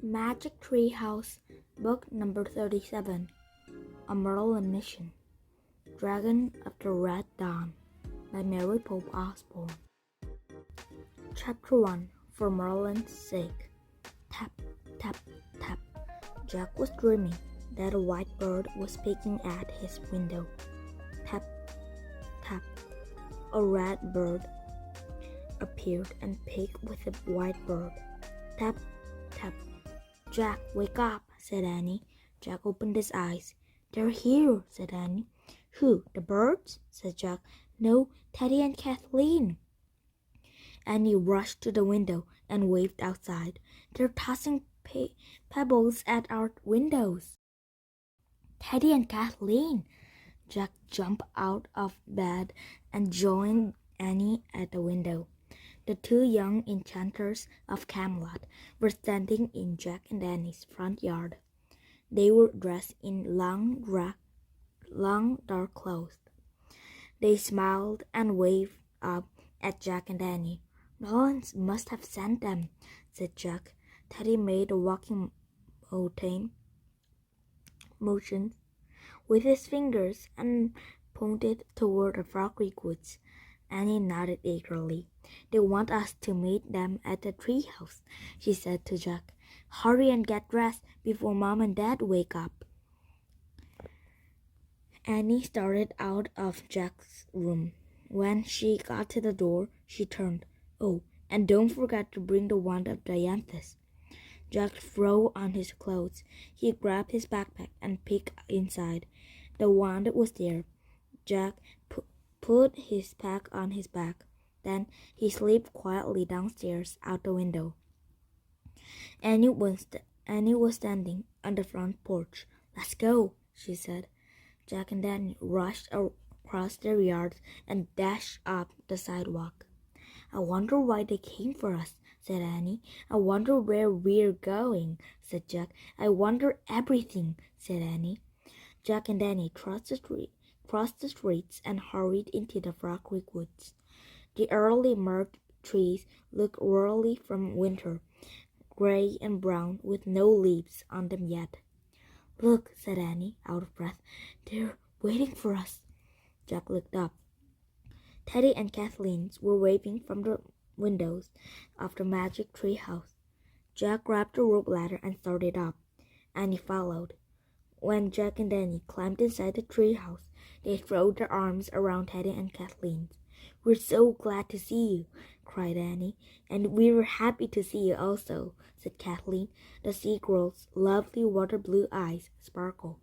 Magic Tree House, Book Number 37, A Merlin Mission, Dragon of the Red Dawn, by Mary Pope Osborne. Chapter 1, For Merlin's Sake. Tap, tap, tap. Jack was dreaming that a white bird was pecking at his window. Tap, tap. A red bird appeared and pecked with the white bird. Tap, tap. Jack, wake up, said Annie. Jack opened his eyes. They're here, said Annie. Who, the birds? Said Jack. No, Teddy and Kathleen. Annie rushed to the window and waved outside. They're tossing pebbles at our windows. Teddy and Kathleen. Jack jumped out of bed and joined Annie at the window. The two young enchanters of Camelot were standing in Jack and Annie's front yard. They were dressed in long, dark clothes. They smiled and waved up at Jack and Annie. Merlin must have sent them, said Jack. Teddy made a walking motion with his fingers and pointed toward the Frog Creek woods. Annie nodded eagerly. They want us to meet them at the treehouse, she said to Jack. Hurry and get dressed before Mom and Dad wake up. Annie started out of Jack's room. When she got to the door, she turned. Oh, and don't forget to bring the wand of Dianthus. Jack threw on his clothes. He grabbed his backpack and peeked inside. The wand was there. Jack put his pack on his back. Then he slipped quietly downstairs out the window. Annie was standing on the front porch. Let's go, she said. Jack and Danny rushed across their yard and dashed up the sidewalk. I wonder why they came for us, said Annie. I wonder where we're going, said Jack. I wonder everything, said Annie. Jack and Danny crossed the streets and hurried into the Frog Creek woods. The early marked trees looked wearily from winter, gray and brown with no leaves on them yet. Look, said Annie, out of breath. They're waiting for us. Jack looked up. Teddy and Kathleen were waving from the windows of the Magic Tree House. Jack grabbed the rope ladder and started up. Annie followed. When Jack and Danny climbed inside the tree house, they threw their arms around Teddy and Kathleen. We're so glad to see you, cried Annie. And we were happy to see you also, said Kathleen. The sea-girl's lovely water-blue eyes sparkled.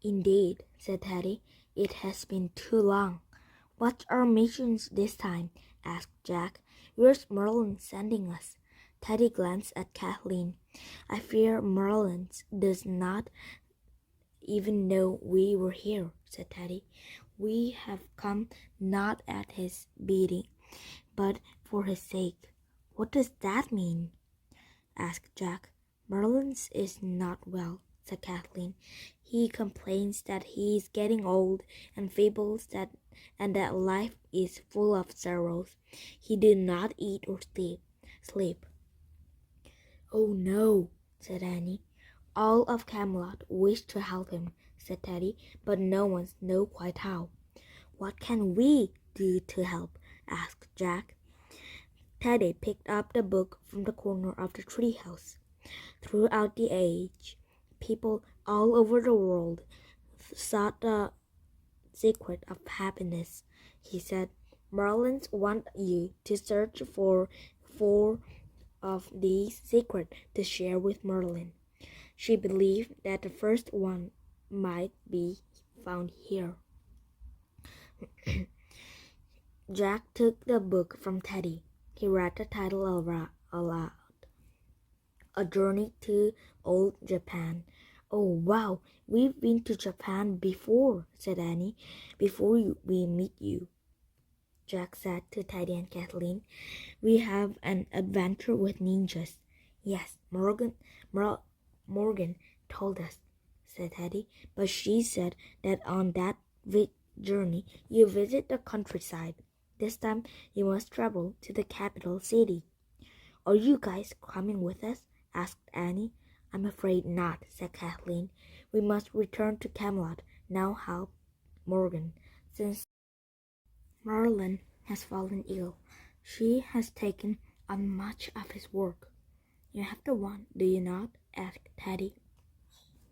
Indeed, said Teddy. It has been too long. What's our mission this time? Asked Jack. Where's Merlin sending us? Teddy glanced at Kathleen. I fear Merlin does not even know we were here, said Teddy. We have come not at his bidding, but for his sake. What does that mean? Asked Jack. Merlin is not well, said Kathleen. He complains that he is getting old and fables that life is full of sorrows. He did not eat or sleep. Oh no, said Annie. All of Camelot wished to help him, said Teddy, but no one knows quite how. What can we do to help? Asked Jack. Teddy picked up the book from the corner of the treehouse. Throughout the age, people all over the world sought the secret of happiness, he said. Merlin wants you to search for 4 of these secrets to share with Merlin. She believed that the first one might be found here. Jack took the book from Teddy. He read the title aloud. A Journey to Old Japan. Oh, wow, we've been to Japan before, said Annie, before we meet you. Jack said to Teddy and Kathleen, we have an adventure with ninjas. Yes, Morgan told us, said Teddy, but she said that on that journey you visit the countryside. This time you must travel to the capital city. Are you guys coming with us? asked Annie. I'm afraid not, said Kathleen. We must return to Camelot, now help Morgan, since Merlin has fallen ill. She has taken on much of his work. You have the wand, do you not? Asked Teddy.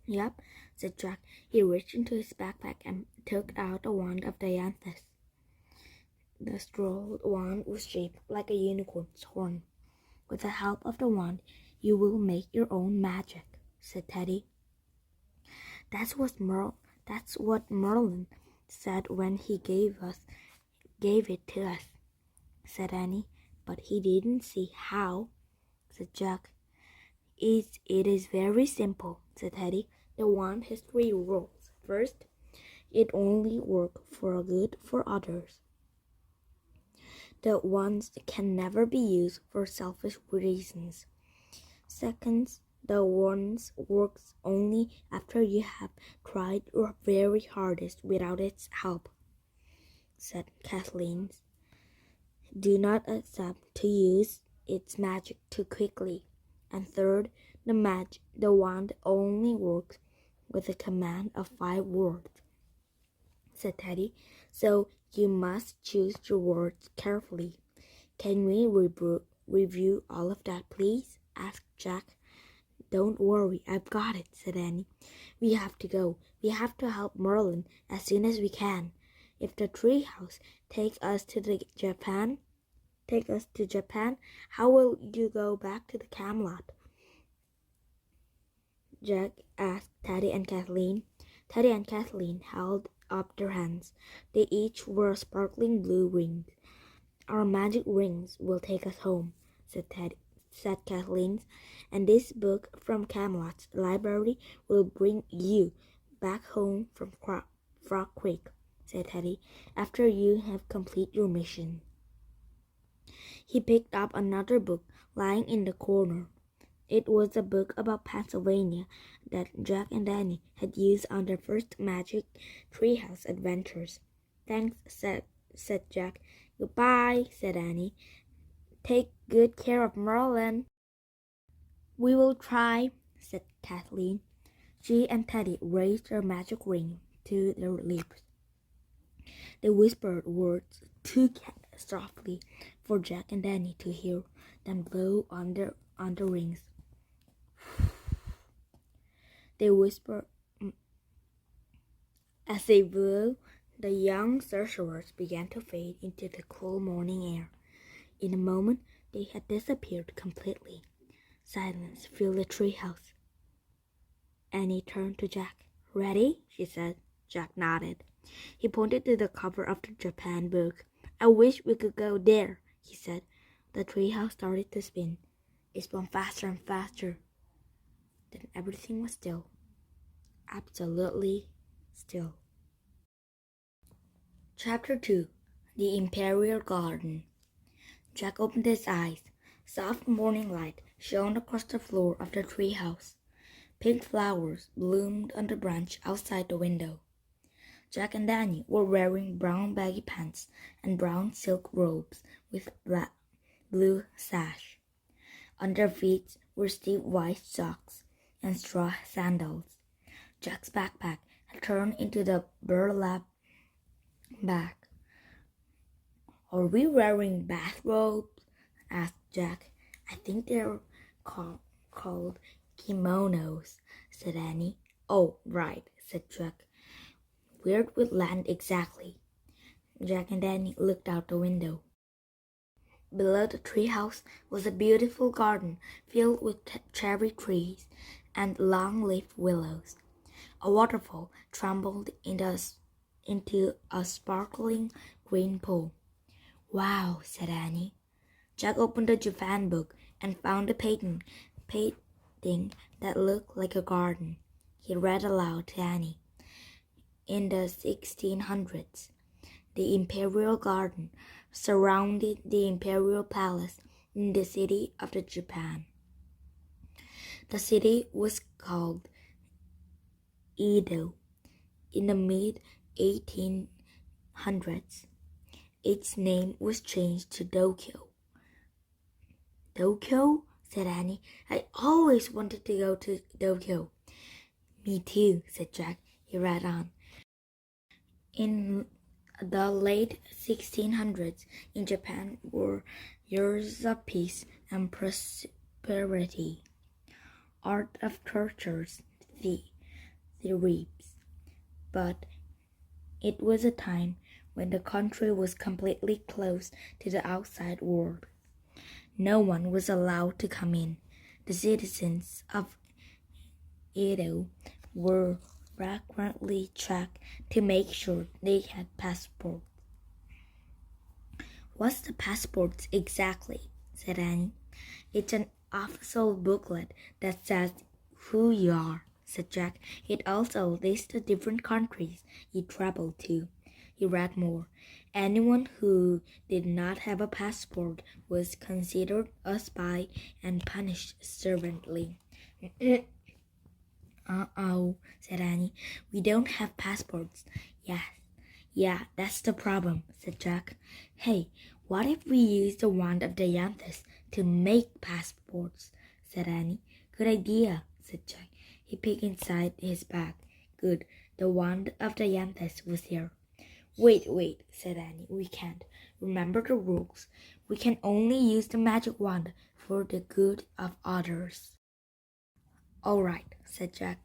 Yep, said Jack. He reached into his backpack and took out the wand of Dianthus. The scrolled wand was shaped like a unicorn's horn. With the help of the wand, you will make your own magic, said Teddy. That's what Merlin said when he gave it to us, said Annie. But he didn't see how, said Jack. It is very simple, said Teddy. The wand has 3 rules. First, it only works for good for others. The wands can never be used for selfish reasons. Second, the wand works only after you have tried your very hardest without its help, said Kathleen. Do not attempt to use its magic too quickly. And third, the wand only works with a command of 5 words, said Teddy. So you must choose your words carefully. Can we review all of that, please? Asked Jack. Don't worry, I've got it, said Annie. We have to go. We have to help Merlin as soon as we can. If the treehouse takes us to Japan, how will you go back to the Camelot? Jack asked Teddy and Kathleen. Teddy and Kathleen held up their hands. They each wore sparkling blue rings. Our magic rings will take us home, said Kathleen, and this book from Camelot's library will bring you back home from Frog Creek, said Teddy, after you have completed your mission. He picked up another book lying in the corner. It was a book about Pennsylvania that Jack and Annie had used on their first magic treehouse adventures. Thanks, said Jack. Goodbye, said Annie. Take good care of Merlin. We will try, said Kathleen. She and Teddy raised their magic ring to their lips. They whispered words too softly for Jack and Annie to hear them blow on the rings. They whispered. As they blew, the young sorcerers began to fade into the cool morning air. In a moment, they had disappeared completely. Silence filled the treehouse. Annie turned to Jack. Ready? She said. Jack nodded. He pointed to the cover of the Japan book. I wish we could go there, he said. The treehouse started to spin. It spun faster and faster. Then everything was still. Absolutely still. Chapter 2. The Imperial Garden. Jack opened his eyes. Soft morning light shone across the floor of the treehouse. Pink flowers bloomed on the branch outside the window. Jack and Danny were wearing brown baggy pants and brown silk robes with blue sash. On their feet were steep white socks and straw sandals. Jack's backpack had turned into the burlap bag. Are we wearing bathrobes? Asked Jack. I think they're called kimonos, said Annie. Oh, right, said Jack. Where would land exactly? Jack and Annie looked out the window. Below the treehouse was a beautiful garden filled with cherry trees and long-leafed willows. A waterfall trembled into a sparkling green pool. Wow, said Annie. Jack opened the Japan book and found a painting that looked like a garden. He read aloud to Annie. In the 1600s, the Imperial Garden surrounded the Imperial Palace in the city of Japan. The city was called Edo. In the mid-1800s, its name was changed to Tokyo. Tokyo? said Annie. I always wanted to go to Tokyo. Me too, said Jack. He read on. In the late 1600s, in Japan, were years of peace and prosperity. Art of tortures thrives, but it was a time when the country was completely closed to the outside world. No one was allowed to come in. The citizens of Edo were frequently checked to make sure they had passports. What's the passports exactly? Said Annie. It's an official booklet that says who you are, said Jack. It also lists the different countries you traveled to. He read more. Anyone who did not have a passport was considered a spy and punished severely. Uh-oh, said Annie. We don't have passports. Yeah, that's the problem, said Jack. Hey, what if we use the wand of Dianthus to make passports? Said Annie. Good idea, said Jack. He peeked inside his bag. Good, the wand of Dianthus was here. Wait, said Annie. We can't. Remember the rules. We can only use the magic wand for the good of others. All right, said Jack.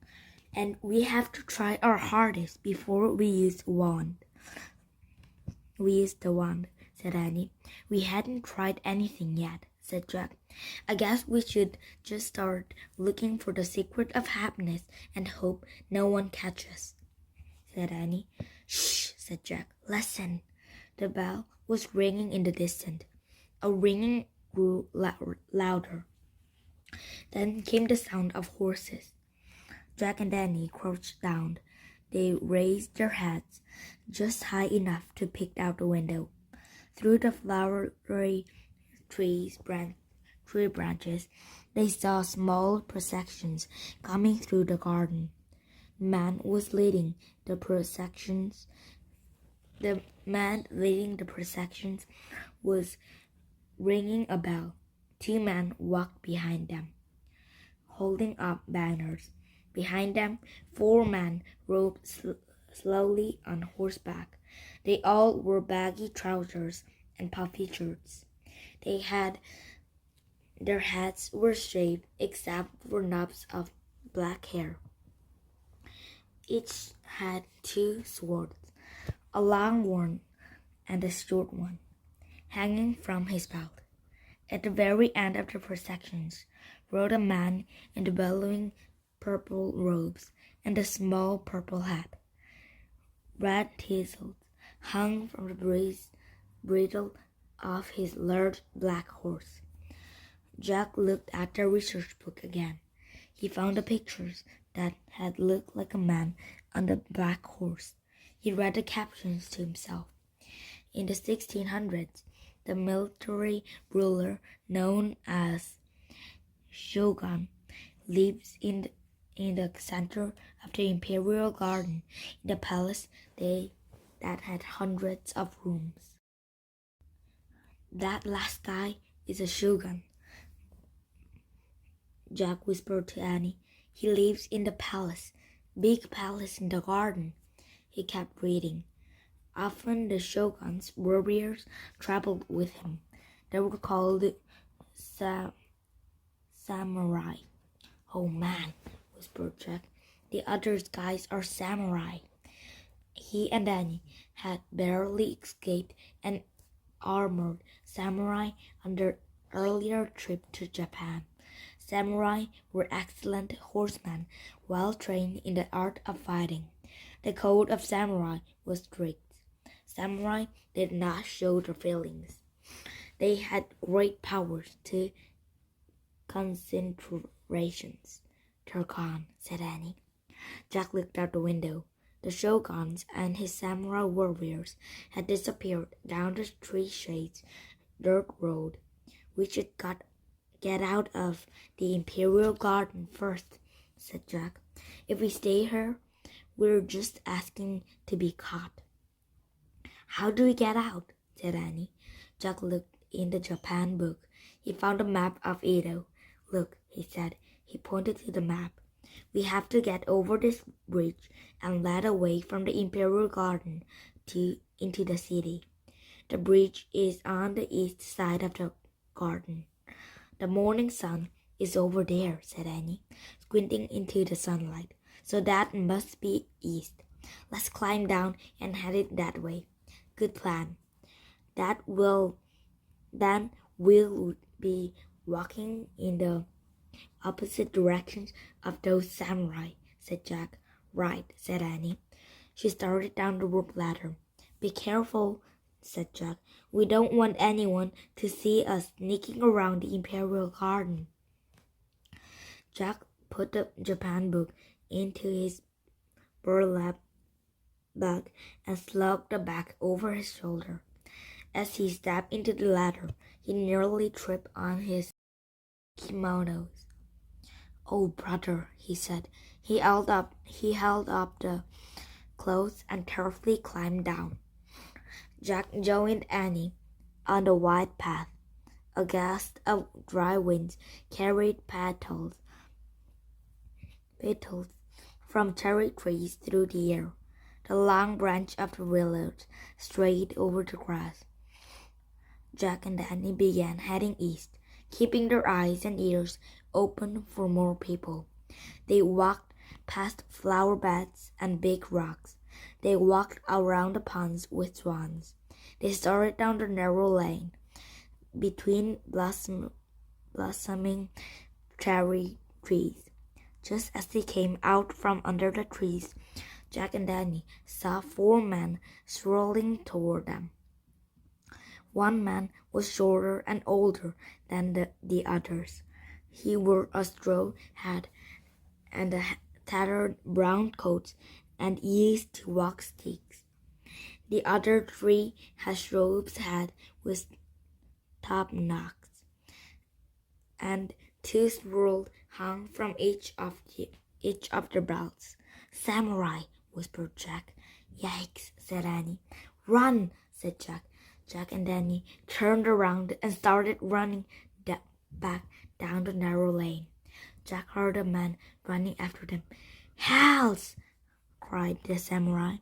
And we have to try our hardest before we use the wand. We used the wand, said Annie. We hadn't tried anything yet, said Jack. I guess we should just start looking for the secret of happiness and hope no one catches, said Annie. Shh, said Jack. Listen. The bell was ringing in the distance. A ringing grew louder. Then came the sound of horses. Jack and Annie crouched down. They raised their heads just high enough to peek out the window. Through the flowery tree branches, they saw small processions coming through the garden. The man leading the processions was ringing a bell. Two men walked behind them, holding up banners. Behind them, four men rode slowly on horseback. They all wore baggy trousers and puffy shirts. Their heads were shaved except for knobs of black hair. Each had two swords, a long one and a short one, hanging from his belt. At the very end of the processions rode a man in the billowing purple robes and a small purple hat. Red tassels hung from the bridle of his large black horse. Jack looked at the research book again. He found the pictures that had looked like a man on the black horse. He read the captions to himself. In the 1600s, the military ruler known as Shogun lives in the center of the imperial garden in the palace that had hundreds of rooms. That last guy is a shogun, Jack whispered to Annie. He lives in the palace, big palace in the garden. He kept reading. Often the shogun's warriors traveled with him. They were called samurai. Oh man, whispered Jack. The other guys are samurai. He and Annie had barely escaped an armored samurai on their earlier trip to Japan. Samurai were excellent horsemen, well trained in the art of fighting. The code of samurai was strict. Samurai did not show their feelings. They had great powers to concentrations. They're gone, said Annie. Jack looked out the window. The shoguns and his samurai warriors had disappeared down the tree-shaded dirt road. We should get out of the imperial garden first, said Jack. If we stay here, we're just asking to be caught. How do we get out? Said Annie. Jack looked in the Japan book. He found a map of Edo. Look, he said. He pointed to the map. We have to get over this bridge and land away from the Imperial Garden into the city. The bridge is on the east side of the garden. The morning sun is over there, said Annie, squinting into the sunlight. So that must be east. Let's climb down and head it that way. Good plan. Then we'll be walking in the opposite directions of those samurai, said Jack. Right, said Annie. She started down the rope ladder. Be careful, said Jack. We don't want anyone to see us sneaking around the Imperial Garden. Jack put the Japan book into his burlap bag and slung the bag over his shoulder. As he stepped into the ladder, he nearly tripped on his kimonos. Oh, brother, he said. He held up the clothes and carefully climbed down. Jack joined Annie on the wide path. A gust of dry winds carried petals from cherry trees through the air. The long branch of the willows strayed over the grass. Jack and Annie began heading east, keeping their eyes and ears open for more people. They walked past flower beds and big rocks. They walked around the ponds with swans. They started down the narrow lane between blossoming cherry trees. Just as they came out from under the trees, Jack and Danny saw 4 men strolling toward them. One man was shorter and older than the others. He wore a straw hat and a tattered brown coat and used to walk sticks. The other 3 had robes hat with top knocks, and 2 swords hung from each of their belts. Samurai, whispered Jack. Yikes, said Annie. Run, said Jack. Jack and Danny turned around and started running back down the narrow lane. Jack heard a man running after them. Hells! Cried the samurai.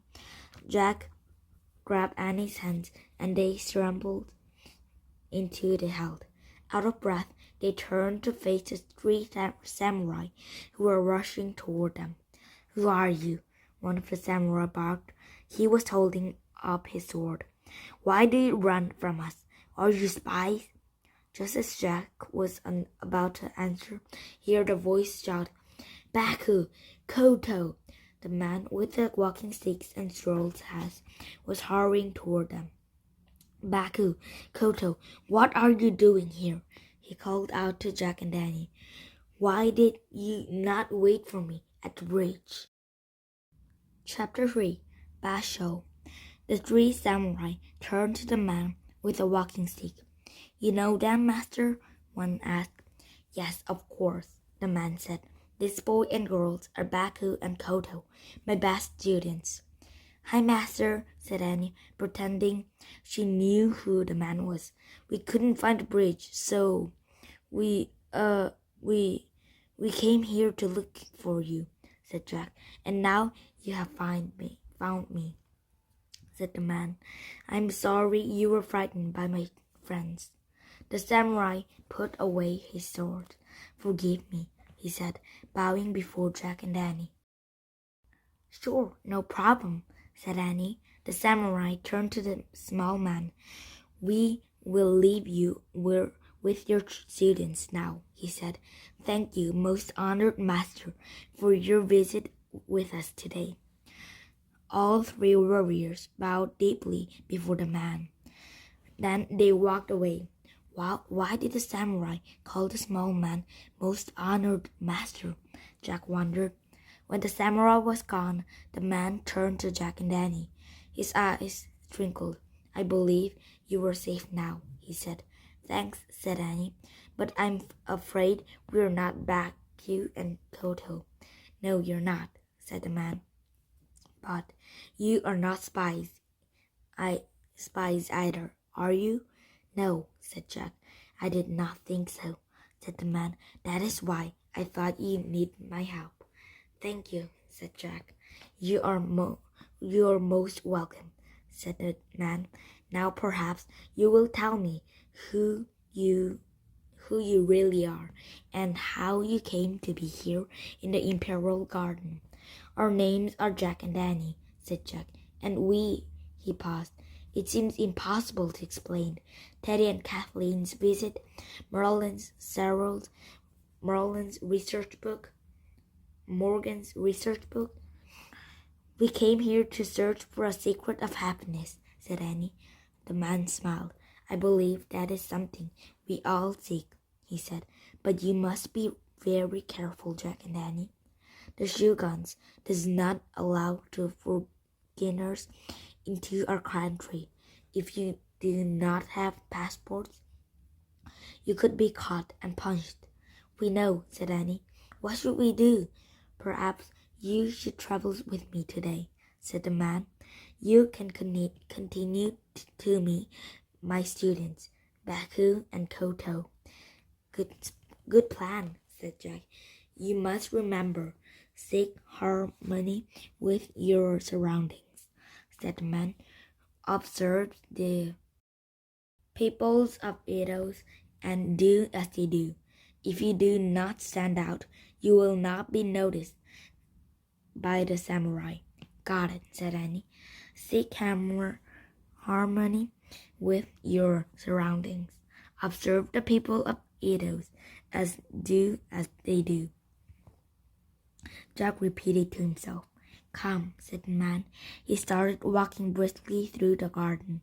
Jack grabbed Annie's hands and they scrambled into the held. Out of breath, they turned to face the 3 samurai who were rushing toward them. Who are you? One of the samurai barked. He was holding up his sword. Why do you run from us? Are you spies? Just as Jack was about to answer, he heard a voice shout, Baku! Koto! The man with the walking sticks and straws hat was hurrying toward them. Baku, Koto, what are you doing here? He called out to Jack and Danny. Why did you not wait for me at the bridge? Chapter 3 Basho. The 3 samurai turned to the man with the walking stick. You know them, master? One asked. Yes, of course, the man said. This boy and girls are Baku and Koto, my best students. Hi, master, said Annie, pretending she knew who the man was. We couldn't find the bridge, so we came here to look for you, said Jack, and now you have found me, said the man. I'm sorry you were frightened by my friends. The samurai put away his sword. Forgive me, he said, bowing before Jack and Annie. Sure, no problem, said Annie. The samurai turned to the small man. We will leave you with your students now, he said. Thank you, most honored master, for your visit with us today. All 3 warriors bowed deeply before the man. Then they walked away. Why did the samurai call the small man most honored master? Jack wondered. When the samurai was gone, the man turned to Jack and Danny. His eyes twinkled. I believe you are safe now, he said. Thanks, said Annie, but I'm afraid we're not Baku and Koto. No, you're not, said the man. But you are not spies either, are you? No, said Jack. I did not think so. said the man. "That is why I thought you need my help." "Thank you," said Jack. You are most welcome," said the man. "Now perhaps you will tell me who you who you really are, and how you came to be here in the Imperial Garden." "Our names are Jack and Danny," said Jack, "and he paused. "It seems impossible to explain. Teddy and Kathleen's visit, Merlin's research book, Morgan's research book. We came here to search for a secret of happiness," said Annie. The man smiled. "I believe that is something we all seek," he said. "But you must be very careful, Jack and Annie. The Shoguns does not allow two foreigners into our country. If you do not have passports, you could be caught and punished." "We know," said Annie. "What should we do?" "Perhaps you should travel with me today," said the man. "You can continue to me my students, Baku and Koto." Good plan," said Jack. "You must remember, seek harmony with your surroundings," said the man. "Observe the peoples of Edos and do as they do. If you do not stand out, you will not be noticed by the samurai." "Got it," said Annie. "Seek harmony with your surroundings. Observe the people of Edos as they do." Jack repeated to himself. "Come," said the man. He started walking briskly through the garden.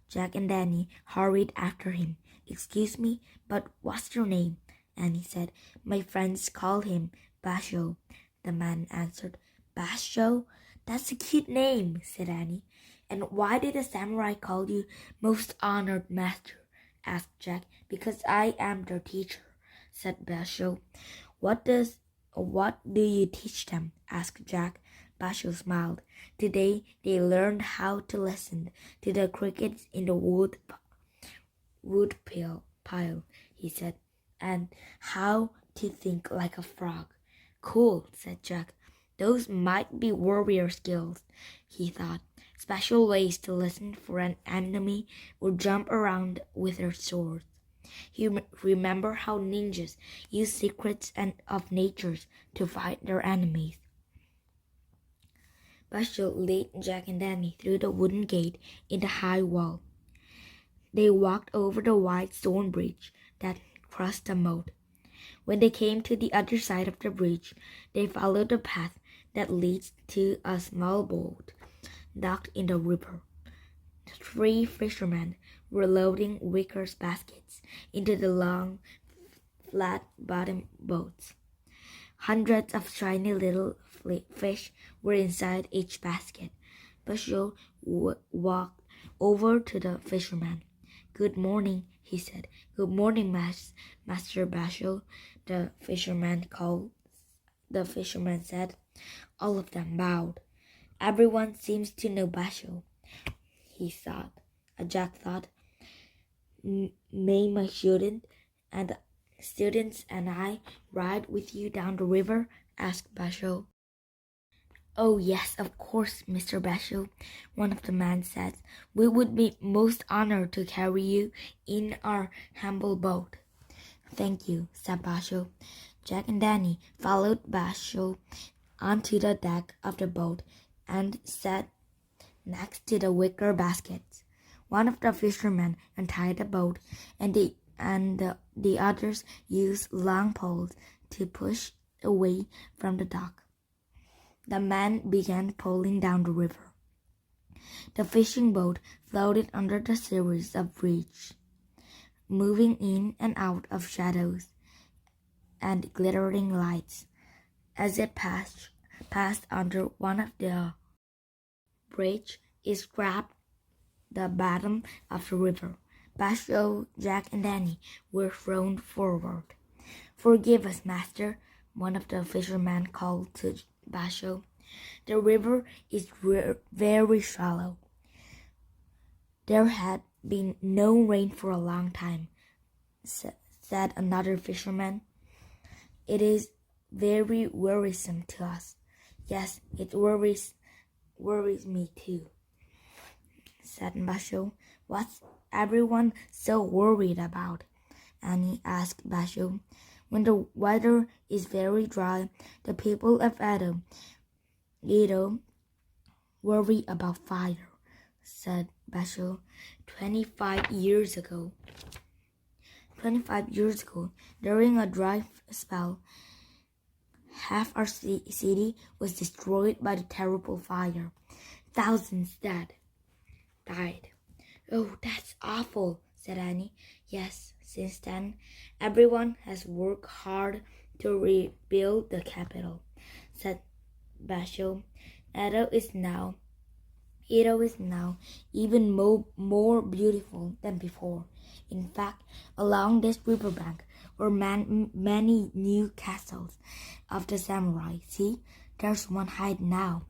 Jack and Danny hurried after him. "Excuse me, but what's your name?" Annie said. "My friends call him Basho," the man answered. "Basho? That's a cute name," said Annie. "And why did the samurai call you most honored master?" asked Jack. "Because I am their teacher," said Basho. What do you teach them?" asked Jack. Basho smiled. "Today they learned how to listen to the crickets in the wood pile, he said, "and how to think like a frog." "Cool," said Jack. "Those might be warrior skills," he thought. "Special ways to listen for an enemy or jump around with their swords." He remembered how ninjas use secrets of nature to fight their enemies. Basho led Jack and Danny through the wooden gate in the high wall. They walked over the wide stone bridge that crossed the moat. When they came to the other side of the bridge, they followed the path that leads to a small boat docked in the river. 3 fishermen were loading wicker baskets into the long, flat-bottomed boats. Hundreds of shiny little fish were inside each basket. Basho walked over to the fisherman. "Good morning," he said. "Good morning, Master Basho," the fisherman said. All of them bowed. Everyone seems to know Basho, Jack thought. "May my students and I ride with you down the river?" asked Basho. "Oh yes, of course, Mr. Basho," one of the men said. "We would be most honored to carry you in our humble boat." "Thank you," said Basho. Jack and Danny followed Basho onto the deck of the boat and sat next to the wicker baskets. One of the fishermen untied the boat, and the others used long poles to push away from the dock. The men began pulling down the river. The fishing boat floated under the series of bridges, moving in and out of shadows and glittering lights. As it passed under one of the bridges, it scraped the bottom of the river. Basho, Jack, and Danny were thrown forward. "Forgive us, master," one of the fishermen called to Basho. "The river is very shallow. There had been no rain for a long time," said said another fisherman. "It is very worrisome to us." "Yes, it worries me too," said Basho. "What's everyone so worried about?" Annie asked Basho. "When the weather is very dry, the people of Edo worry about fire," said Basho. 25 years ago, during a dry spell, half our city was destroyed by the terrible fire. Thousands died. "Oh, that's awful," said Annie. "Yes, since then, everyone has worked hard to rebuild the capital," said Basho. Edo is now even more beautiful than before. In fact, along this riverbank are many new castles of the samurai. See, there's one hiding now."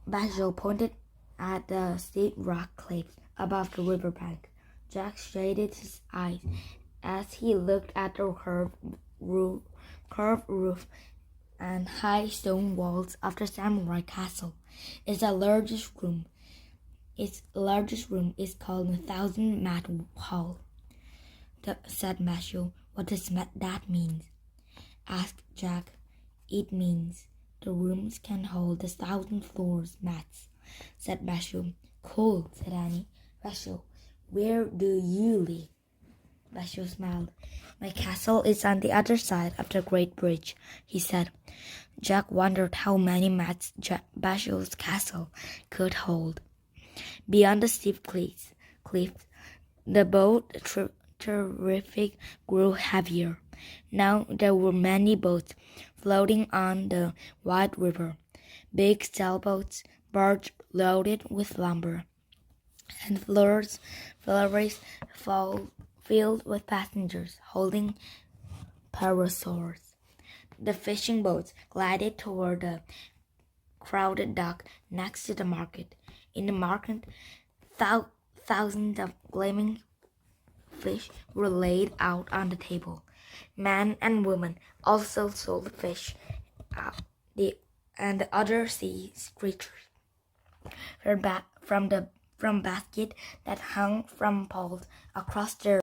Basho pointed at the steep rock cliffs above the riverbank. Jack shaded his eyes as he looked at the curved roof and high stone walls of the samurai castle. Its largest room is called the Thousand Mat Hall," said Basho. "What does that mean?" asked Jack. "It means the rooms can hold 1,000 floors mats," said Basho. "Cool," said Annie. "Basho, where do you live?" Basho smiled. "My castle is on the other side of the Great Bridge," he said. Jack wondered how many mats Basho's castle could hold. Beyond the steep cliffs, the boat traffic grew heavier. Now there were many boats floating on the wide river, big sailboats, barges loaded with lumber, and flurries filled with passengers holding parasols. The fishing boats glided toward the crowded dock next to the market. In the market, thousands of gleaming fish were laid out on the table. Men and women also sold fish and the other sea creatures from baskets that hung from poles across their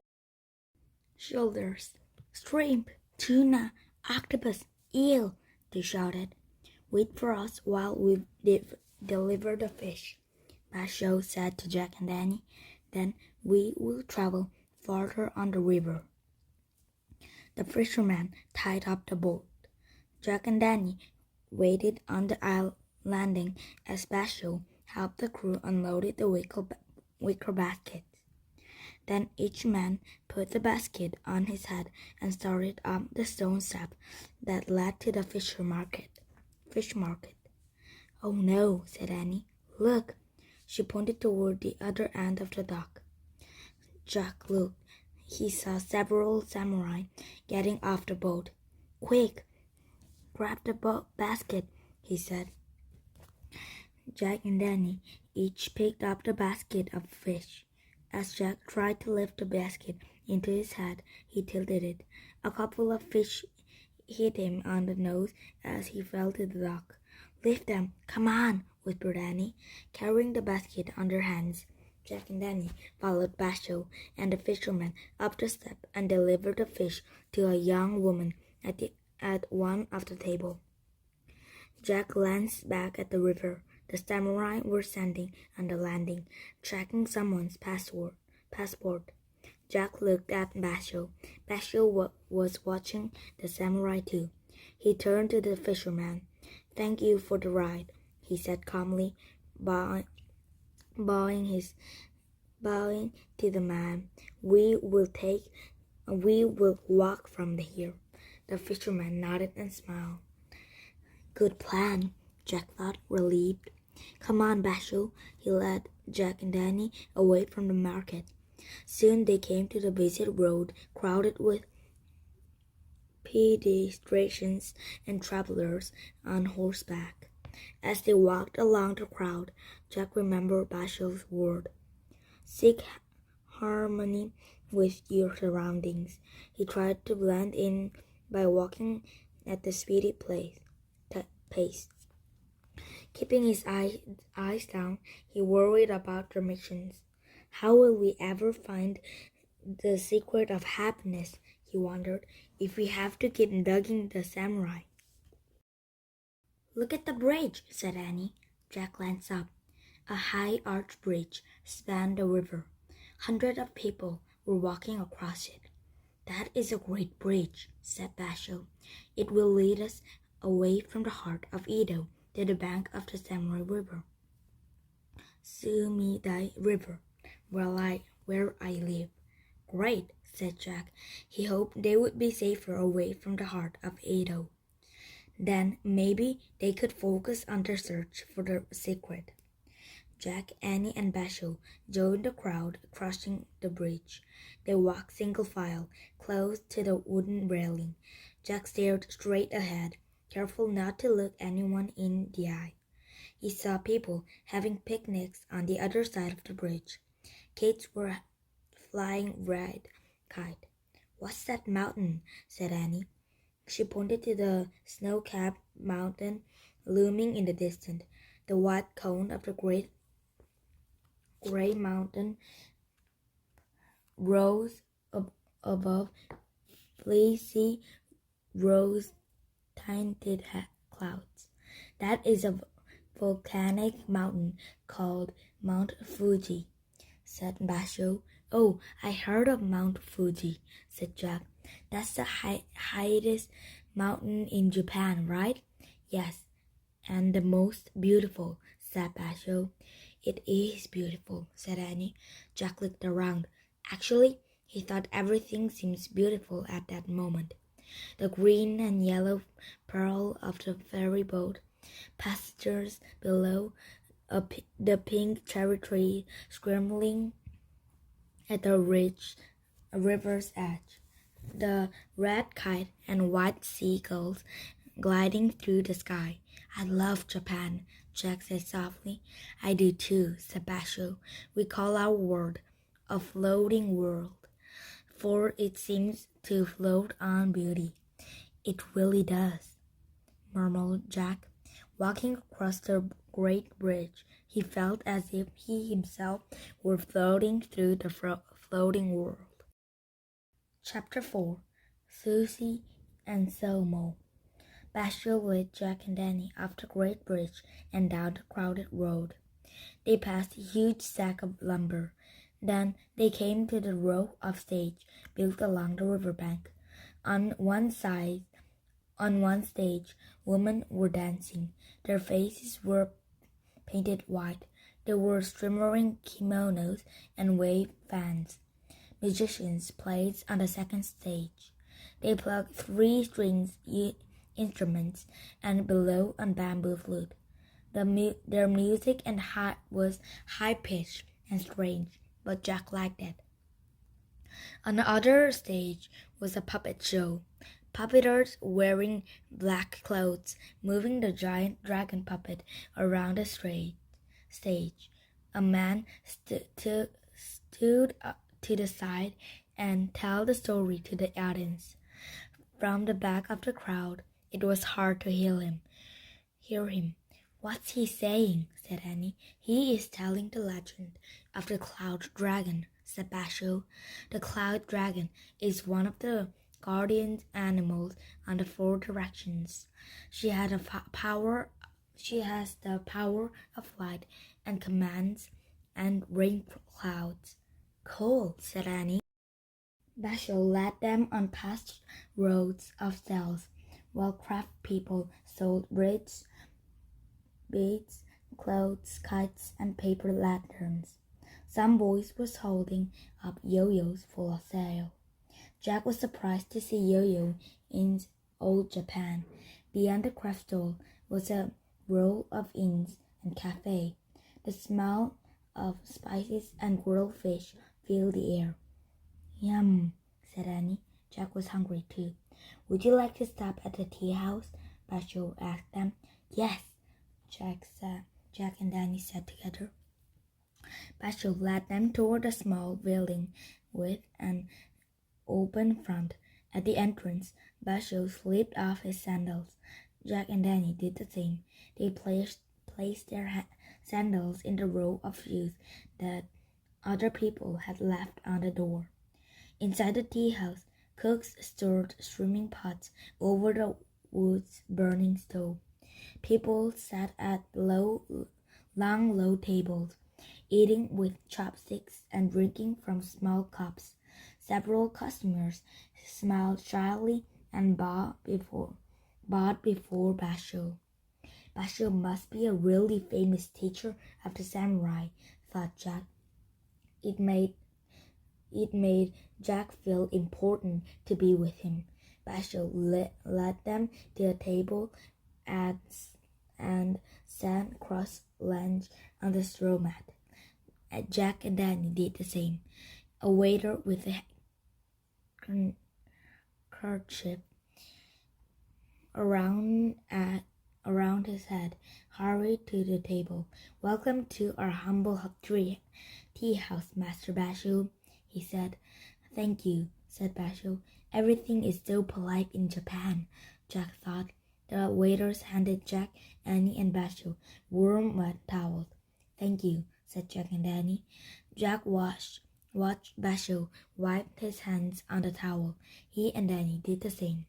shoulders. "Shrimp, tuna, octopus, eel," they shouted. "Wait for us while we deliver the fish," Basho said to Jack and Danny. "Then we will travel farther on the river." The fisherman tied up the boat. Jack and Danny waited on the landing as Basho helped the crew unload the wicker baskets. Then each man put the basket on his head and started up the stone step that led to the fish market. "Oh no," said Annie. "Look." She pointed toward the other end of the dock. Jack looked. He saw several samurai getting off the boat. "Quick, grab the basket," he said. Jack and Danny each picked up the basket of fish. As Jack tried to lift the basket into his head, he tilted it. A couple of fish hit him on the nose as he fell to the dock. "Lift them, come on," whispered Annie, carrying the basket on their hands. Jack and Danny followed Basho and the fisherman up the step and delivered the fish to a young woman at one of the table. Jack glanced back at the river. The samurai were standing on the landing, tracking someone's passport. Jack looked at Basho. Basho was watching the samurai too. He turned to the fisherman. "Thank you for the ride," he said calmly, bowing to the man. We will walk from here." The fisherman nodded and smiled. "Good plan," Jack thought, relieved. "Come on, Basho." He led Jack and Danny away from the market. Soon they came to the busy road, crowded with pedestrians and travelers on horseback. As they walked along the crowd, Jack remembered Basho's word. "Seek harmony with your surroundings. He tried to blend in by walking at a speedy pace. Keeping his eyes down, he worried about directions. How will we ever find the secret of happiness, he wondered, if we have to keep dogging the samurai? Look at the bridge, said Annie. Jack glanced up. A high arched bridge spanned the river. Hundreds of people were walking across it. That is a great bridge, said Basho. It will lead us away from the heart of Edo to the bank of the Samurai River. Sumidai River, where I live. Great, said Jack. He hoped they would be safer away from the heart of Edo. Then maybe they could focus on their search for the secret. Jack, Annie, and Basho joined the crowd crossing the bridge. They walked single file, close to the wooden railing. Jack stared straight ahead, careful not to look anyone in the eye. He saw people having picnics on the other side of the bridge. Kids were flying red kite. What's that mountain? Said Annie. She pointed to the snow-capped mountain looming in the distance. The white cone of the great gray mountain rose above fleecy rose-tinted clouds. That is a volcanic mountain called Mount Fuji, said Basho. Oh, I heard of Mount Fuji, said Jack. That's the highest mountain in Japan, right? Yes, and the most beautiful, said Basho. It is beautiful, said Annie. Jack looked around. Actually, he thought everything seemed beautiful at that moment. The green and yellow pearl of the ferry boat, passengers below, the pink cherry tree scrambling at the river's edge, the red kite and white seagulls gliding through the sky. I love Japan, Jack said softly. I do too, said Basho. We call our world a floating world, for it seems to float on beauty. It really does, murmured Jack. Walking across the great bridge, he felt as if he himself were floating through the floating world. Chapter 4. Susie and Selmo. Basho led Jack and Danny up the great bridge and down the crowded road. They passed a huge sack of lumber. Then they came to the row of stage built along the riverbank. On one stage, women were dancing. Their faces were painted white. They wore shimmering kimonos and waved fans. Musicians played on the second stage. They plucked three-string instruments and blew on bamboo flute. Their music was high-pitched and strange, but Jack liked it. On the other stage was a puppet show. Puppeteers wearing black clothes, moving the giant dragon puppet around the stage. A man stood up to the side and told the story to the audience. From the back of the crowd, it was hard to hear him. What's he saying? Said Annie. He is telling the legend of the cloud dragon, said Basho. The cloud dragon is one of the guardian animals on the four directions. She has the power of flight and commands and rain clouds. Cool, said Annie. Basho led them on past roads of cells, while craft people sold beads, clothes, kites, and paper lanterns. Some boys was holding up yo-yos full of sale. Jack was surprised to see yo-yo in old Japan. Beyond the craft stall was a row of inns and cafe. The smell of spices and grilled fish filled the air. Yum, said Annie. Jack was hungry too. Would you like to stop at the tea house? Basho asked them. Yes, Jack and Danny said together. Basho led them toward a small building with an open front. At the entrance, Basho slipped off his sandals. Jack and Danny did the same. They placed their sandals in the row of shoes that other people had left on the door. Inside the tea house, cooks stirred steaming pots over the wood's burning stove. People sat at long, low tables, eating with chopsticks and drinking from small cups. Several customers smiled shyly and bowed before Basho. Basho must be a really famous teacher of the samurai, thought Jack. It made Jack feel important to be with him. Basho led them to a table and sat cross-legged on the straw mat. Jack and Danny did the same. A waiter with a kerchief around his head hurried to the table. "Welcome to our humble tea house, Master Basho," he said. "Thank you," said Basho. "Everything is so polite in Japan," Jack thought. The waiters handed Jack, Annie, and Basho warm wet towels. "Thank you," said Jack and Danny. Jack watched Basho wipe his hands on the towel. He and Danny did the same.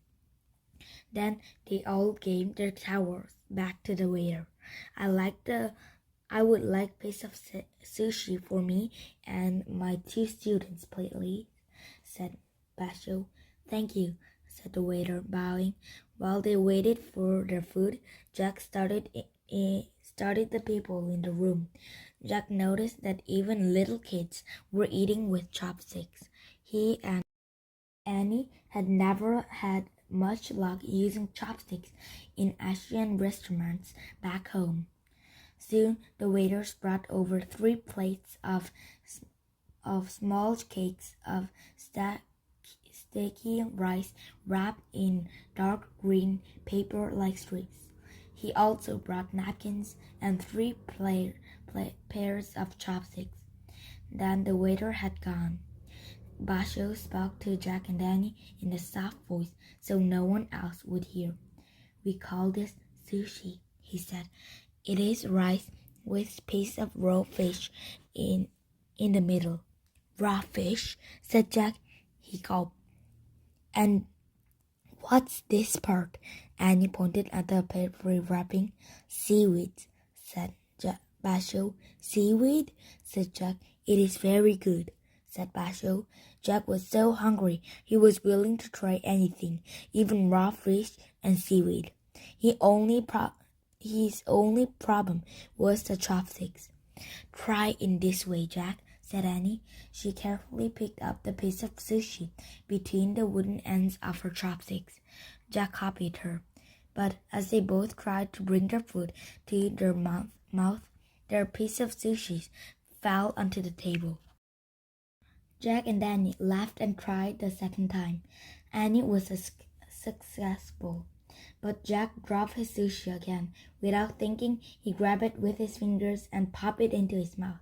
Then they all gave their towels back to the waiter. I would like a piece of sushi for me and my 2 students, please," said Basho. "Thank you," said the waiter, bowing. While they waited for their food, Jack studied the people in the room. Jack noticed that even little kids were eating with chopsticks. He and Annie had never had much luck using chopsticks in Asian restaurants back home. Soon the waiters brought over 3 plates of small cakes of sticky rice wrapped in dark green paper like strips. He also brought napkins and 3 pairs of chopsticks. Then the waiter had gone. Basho spoke to Jack and Danny in a soft voice so no one else would hear. "We call this sushi," he said. "It is rice with a piece of raw fish in the middle." "Raw fish?" said Jack. He gulped. "And what's this part?" Annie pointed at the paper wrapping. "Seaweed," said Basho. "Seaweed?" said Jack. "It is very good," said Basho. Jack was so hungry he was willing to try anything, even raw fish and seaweed. His only problem was the chopsticks. "Try in this way, Jack," said Annie. She carefully picked up the piece of sushi between the wooden ends of her chopsticks. Jack copied her. But as they both tried to bring their food to their mouth, their piece of sushi fell onto the table. Jack and Danny laughed and tried the second time. Annie was successful, but Jack dropped his sushi again. Without thinking, he grabbed it with his fingers and popped it into his mouth.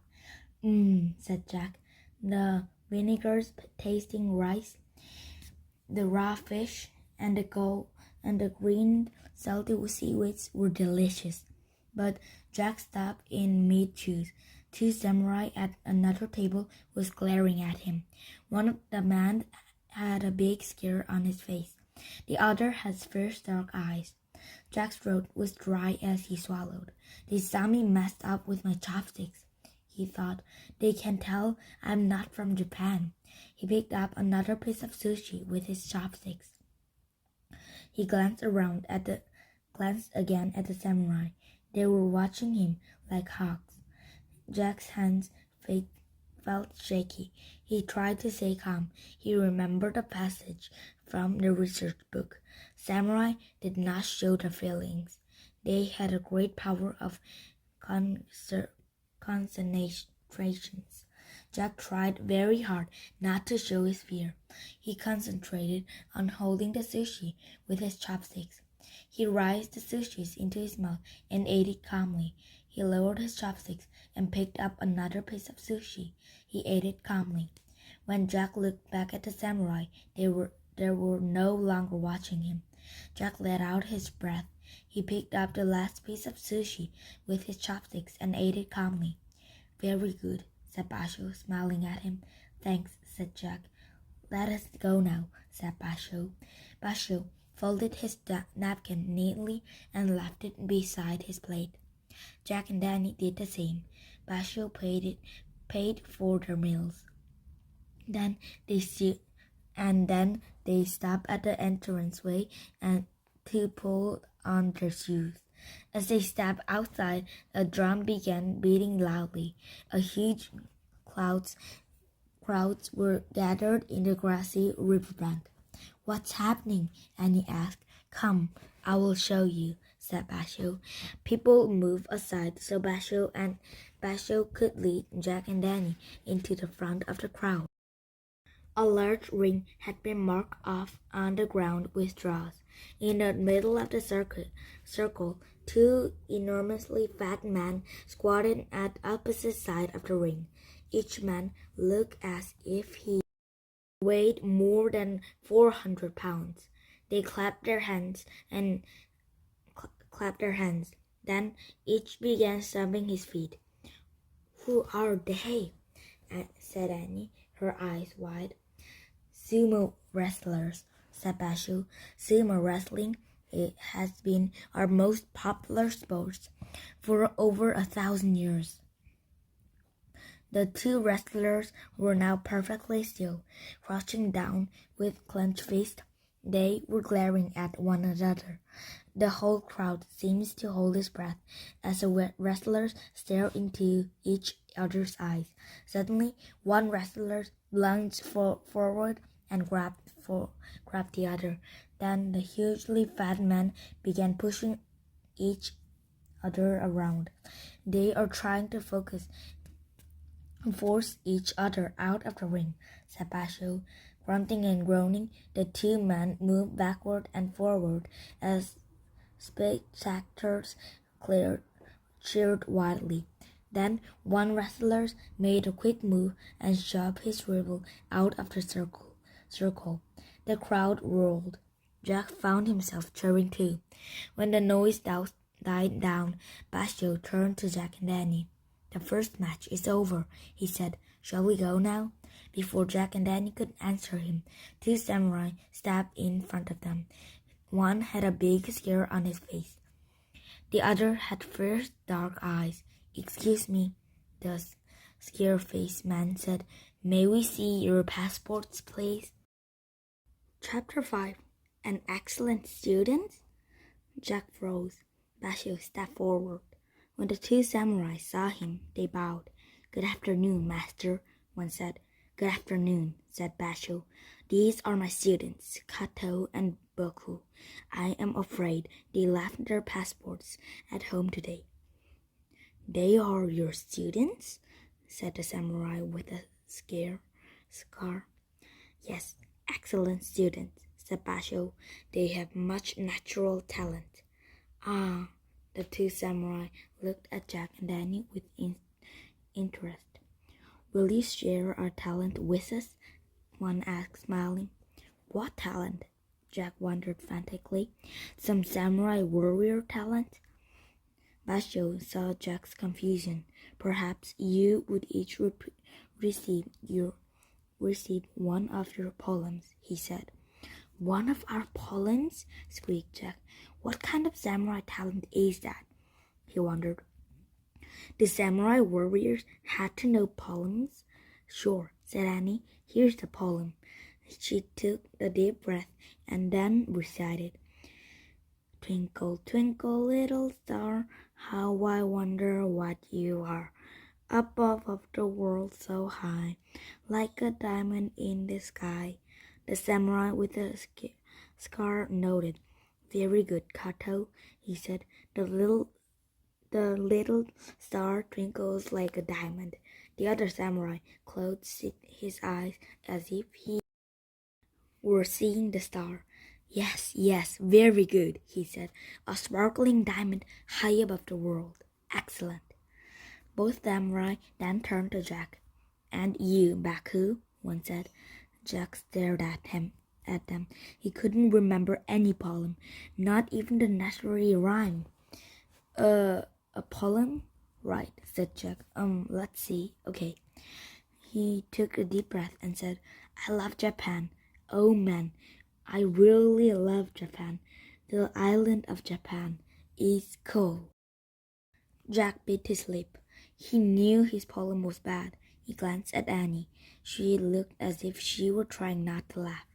Said Jack. The vinegar's tasting rice, the raw fish, and the green salty seaweeds were delicious. But Jack stopped in mid-chew. 2 samurai at another table was glaring at him. One of the men had a big scar on his face. The other had fierce dark eyes. Jack's throat was dry as he swallowed. "They saw me messed up with my chopsticks," he thought. "They can tell I'm not from Japan." He picked up another piece of sushi with his chopsticks. He glanced again at the samurai. They were watching him like hawks. Jack's hands felt shaky. He tried to stay calm. He remembered a passage from the research book. Samurai did not show their feelings. They had a great power of concentration. Jack tried very hard not to show his fear. He concentrated on holding the sushi with his chopsticks. He raised the sushi into his mouth and ate it calmly. He lowered his chopsticks and picked up another piece of sushi. He ate it calmly. When Jack looked back at the samurai, they were no longer watching him. Jack let out his breath. He picked up the last piece of sushi with his chopsticks and ate it calmly. Very good, said Basho, smiling at him. Thanks, said Jack. Let us go now, said Basho. Basho folded his napkin neatly and left it beside his plate. Jack and Danny did the same. Basho paid for their meals. Then they stopped at the entranceway and to pull on their shoes. As they stepped outside, a drum began beating loudly. A huge crowds were gathered in the grassy riverbank. What's happening? Annie asked. Come, I will show you, said Basho. People moved aside so Basho could lead Jack and Danny into the front of the crowd. A large ring had been marked off on the ground with straws. In the middle of the circle, two enormously fat men squatted at opposite sides of the ring. Each man looked as if he weighed more than 400 pounds. They clapped their hands. Then each began stamping his feet. Who are they? Said Annie, her eyes wide. Sumo wrestlers, said Basho. Sumo wrestling has been our most popular sport for over 1,000 years. The two wrestlers were now perfectly still, crouching down with clenched fists. They were glaring at one another. The whole crowd seems to hold its breath as the wrestlers stare into each other's eyes. Suddenly, one wrestler lunged forward and grabbed the other. Then the hugely fat men began pushing each other around. They are trying to force each other out of the ring, said Basho. Grunting and groaning, the two men moved backward and forward as spectators cheered wildly. Then one wrestler made a quick move and shoved his rival out of the circle. The crowd roared. Jack found himself cheering too. When the noise died down, Basho turned to Jack and Danny. The first match is over, he said. Shall we go now? Before Jack and Danny could answer him, two samurai stepped in front of them. One had a big scar on his face. The other had fierce dark eyes. Excuse me, the scare-faced man said. May we see your passports, please? Chapter 5. An excellent student? Jack froze. Basho stepped forward. When the two samurai saw him, they bowed. Good afternoon, master, one said. Good afternoon, said Basho. These are my students, Kato and Boku. I am afraid they left their passports at home today. They are your students? Said the samurai with a scar. Yes, excellent students, said Basho. They have much natural talent. Ah, the two samurai looked at Jack and Danny with interest. Will you share our talent with us? One asked, smiling. What talent? Jack wondered frantically. Some samurai warrior talent? Basho saw Jack's confusion. Perhaps you would each receive one of your poems, he said. One of our poems? Squeaked Jack. What kind of samurai talent is that? He wondered. The samurai warriors had to know poems? Sure, said Annie. Here's the poem. She took a deep breath and then recited. Twinkle, twinkle, little star, how I wonder what you are. Above the world so high, like a diamond in the sky. The samurai with the scar nodded. Very good, Kato, he said. The little star twinkles like a diamond. The other samurai closed his eyes as if he were seeing the star. Yes, very good, he said. A sparkling diamond high above the world. Excellent. Both samurai then turned to Jack. "And you, Baku," one said. Jack stared at them. He couldn't remember any poem, not even the necessary rhyme. A poem? Right, said Jack. Let's see. Okay. He took a deep breath and said, "I love Japan. Oh man, I really love Japan. The island of Japan is cool." Jack bit his lip. He knew his poem was bad. He glanced at Annie. She looked as if she were trying not to laugh.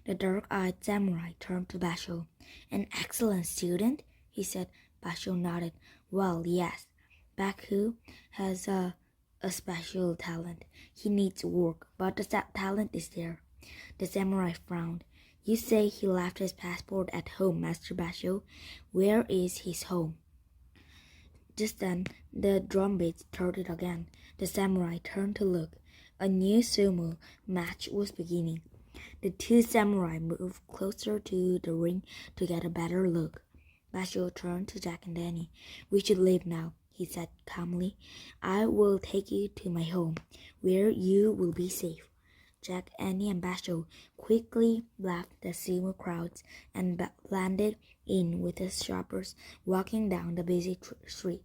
The dark-eyed samurai turned to Basho. "An excellent student?" he said. Basho nodded. "Well, yes. Baku has a special talent. He needs work, but the talent is there." The samurai frowned. "You say he left his passport at home, Master Basho. Where is his home?" Just then, the drum beats started again. The samurai turned to look. A new sumo match was beginning. The two samurai moved closer to the ring to get a better look. Basho turned to Jack and Danny. "We should leave now," he said calmly. "I will take you to my home, where you will be safe." Jack, Annie, and Basho quickly left the sumo crowds and blended in with the shoppers walking down the busy street.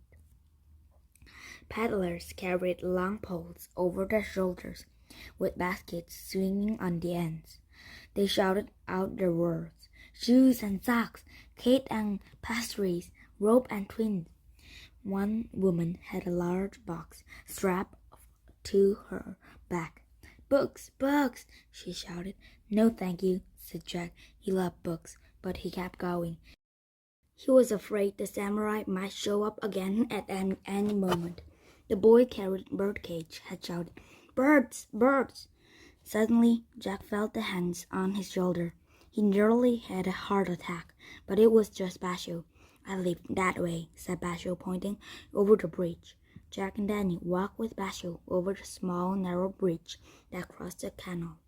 Peddlers carried long poles over their shoulders, with baskets swinging on the ends. They shouted out their words: "Shoes and socks, cake and pastries, rope and twins." One woman had a large box strapped to her back. "Books, books!" she shouted. "No, thank you," said Jack. He loved books, but he kept going. He was afraid the samurai might show up again at any moment. The boy carried birdcage had shouted, "Birds, birds!" Suddenly, Jack felt the hands on his shoulder. He nearly had a heart attack, but it was just Basho. "I live that way," said Basho, pointing over the bridge. Jack and Danny walked with Basho over the small, narrow bridge that crossed the canal.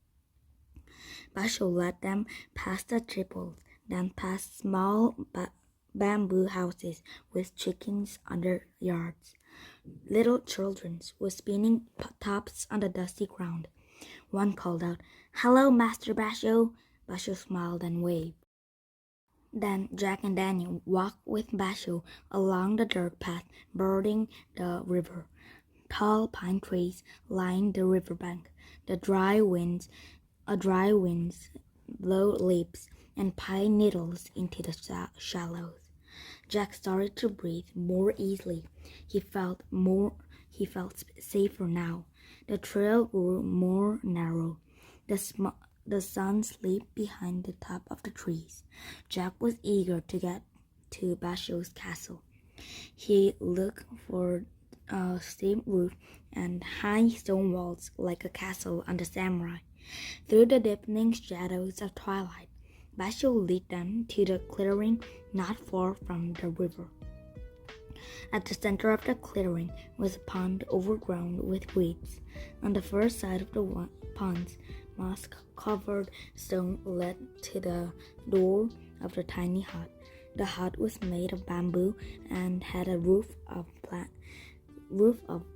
Basho led them past the triples, then past small bamboo houses with chickens on their yards. Little children were spinning tops on the dusty ground. One called out, "Hello, Master Basho." Basho smiled and waved. Then Jack and Danny walked with Basho along the dirt path bordering the river. Tall pine trees lined the riverbank. A dry winds blow leaves and pine needles into the shallows. Jack started to breathe more easily. He felt safer now. The trail grew more narrow. The sun slipped behind the top of the trees. Jack was eager to get to Basho's castle. He looked for a steep roof and high stone walls like a castle on the samurai. Through the deepening shadows of twilight, Basho led them to the clearing not far from the river. At the center of the clearing was a pond overgrown with weeds. On the first side of the pond, moss-covered stone led to the door of the tiny hut. The hut was made of bamboo and had a roof of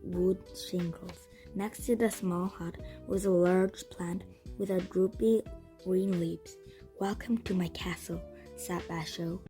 wood shingles. Next to the small hut was a large plant with a droopy green leaves. "Welcome to my castle," said Basho.